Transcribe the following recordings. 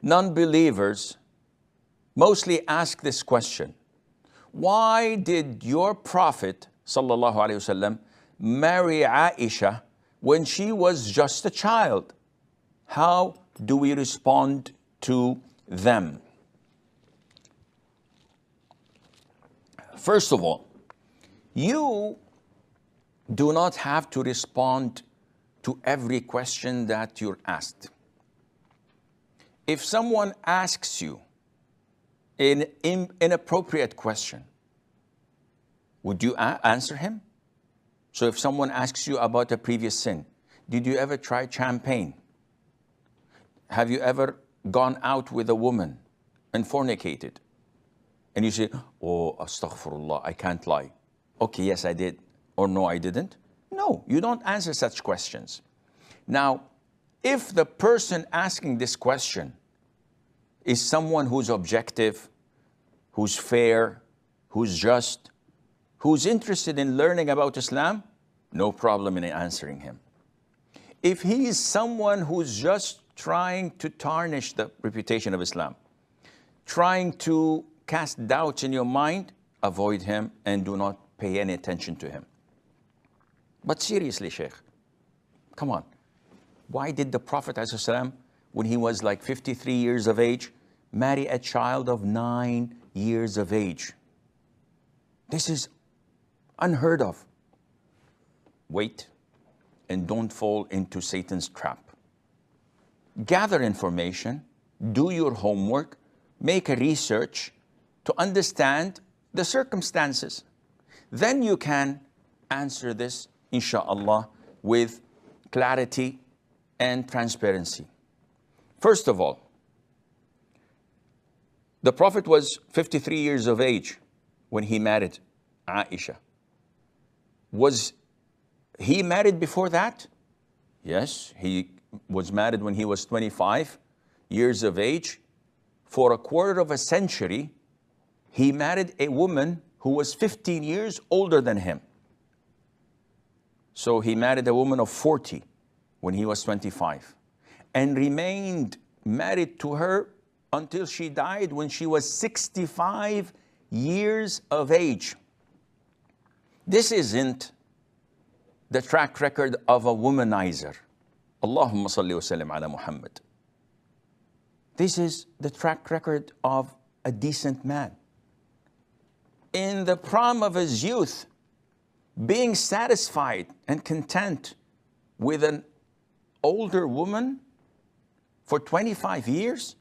Non-believers mostly ask this question: why did your Prophet sallallahu alaihi wasallam marry Aisha when she was just a child? How do we respond to them? First of all, you do not have to respond to every question that you're asked. If someone asks you an inappropriate question, would you answer him? So if someone asks you about a previous sin, did you ever try champagne? Have you ever gone out with a woman and fornicated? And you say, oh, astaghfirullah, I can't lie. Okay, yes, I did. Or no, I didn't. No, you don't answer such questions. Now, if the person asking this question is someone who's objective, who's fair, who's just, who's interested in learning about Islam, no problem in answering him. If he is someone who's just trying to tarnish the reputation of Islam, trying to cast doubts in your mind, avoid him and do not pay any attention to him. But seriously, Sheikh, come on. Why did the Prophet ﷺ, when he was like 53 years of age, marry a child of 9 years of age? This is unheard of. Wait and don't fall into Satan's trap. Gather information, do your homework, make a research to understand the circumstances. Then you can answer this, inshallah, with clarity and transparency. First of all, the Prophet was 53 years of age when he married Aisha. Was he married before that? Yes, he was married when he was 25 years of age. For a quarter of a century, he married a woman who was 15 years older than him. So he married a woman of 40 when he was 25 and remained married to her until she died when she was 65 years of age. This isn't the track record of a womanizer. Allahumma salli wa sallim ala Muhammad. This is the track record of a decent man. In the prime of his youth, being satisfied and content with an older woman for 25 years,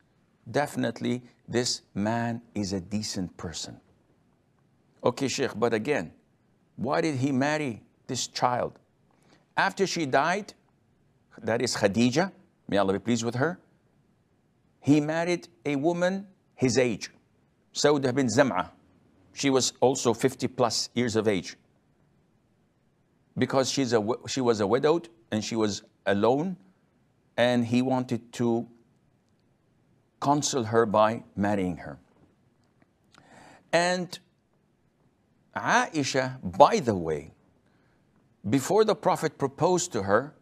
definitely this man is a decent person. Okay, Sheikh, but again, why did he marry this child? After she died, that is Khadija, may Allah be pleased with her, he married a woman his age, Sauda bin Zam'a. She was also 50 plus years of age. Because she was a widowed and she was alone, and he wanted to console her by marrying her. And Aisha, by the way, before the Prophet proposed to her,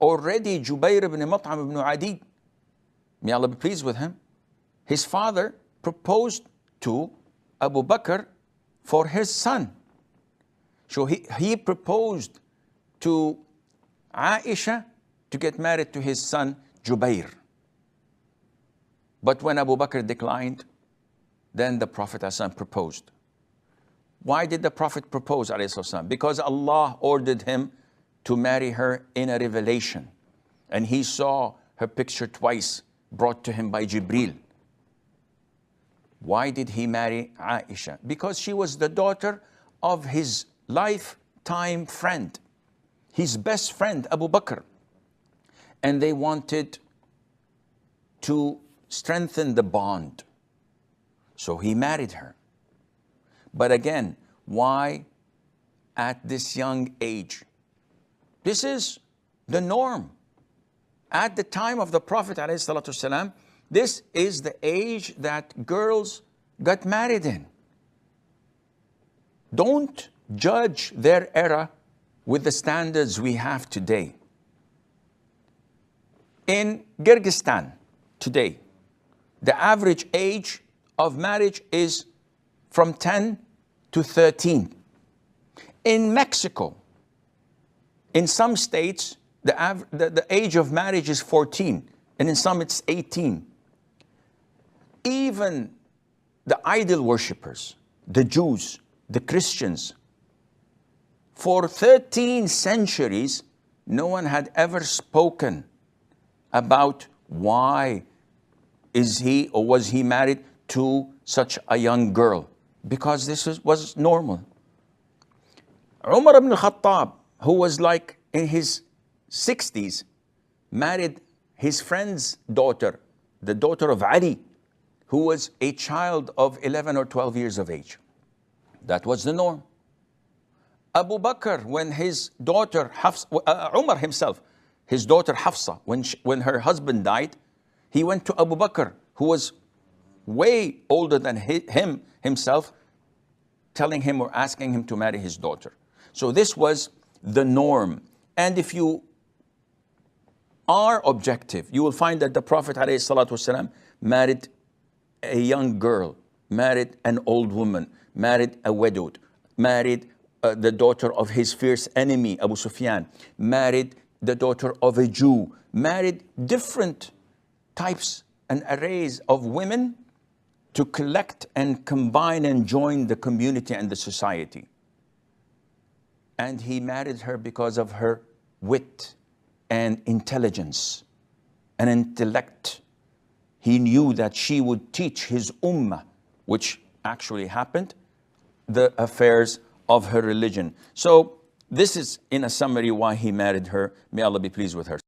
already Jubayr ibn Mut'am ibn Adi, may Allah be pleased with him, his father proposed to Abu Bakr for his son. So he proposed to Aisha to get married to his son Jubayr. But when Abu Bakr declined, then the Prophet ﷺ proposed. Why did the Prophet propose, ﷺ? Because Allah ordered him to marry her in a revelation. And he saw her picture twice brought to him by Jibril. Why did he marry Aisha? Because she was the daughter of his lifetime friend, his best friend, Abu Bakr. And they wanted to strengthen the bond. So he married her. But again, why at this young age? This is the norm. At the time of the Prophet ﷺ, this is the age that girls got married in. Don't judge their era with the standards we have today. In Kyrgyzstan today, the average age of marriage is from 10 to 13. In Mexico, in some states, the age of marriage is 14, and in some it's 18. Even the idol worshippers, the Jews, the Christians, for 13 centuries, no one had ever spoken about why is he or was he married to such a young girl, because this was normal. Umar ibn al-Khattab, who was like in his 60s, married his friend's daughter, the daughter of Ali, who was a child of 11 or 12 years of age. That was the norm. Abu Bakr, when his daughter Umar himself, his daughter Hafsa, when her husband died, he went to Abu Bakr, who was way older than him himself, telling him or asking him to marry his daughter. So this was the norm. And if you are objective, you will find that the Prophet ﷺ married a young girl, married an old woman, married a widowed, married the daughter of his fierce enemy, Abu Sufyan, married the daughter of a Jew, married different types and arrays of women to collect and combine and join the community and the society. And he married her because of her wit and intelligence and intellect. He knew that she would teach his ummah, which actually happened, the affairs of her religion. So this is, in a summary, why he married her. May Allah be pleased with her.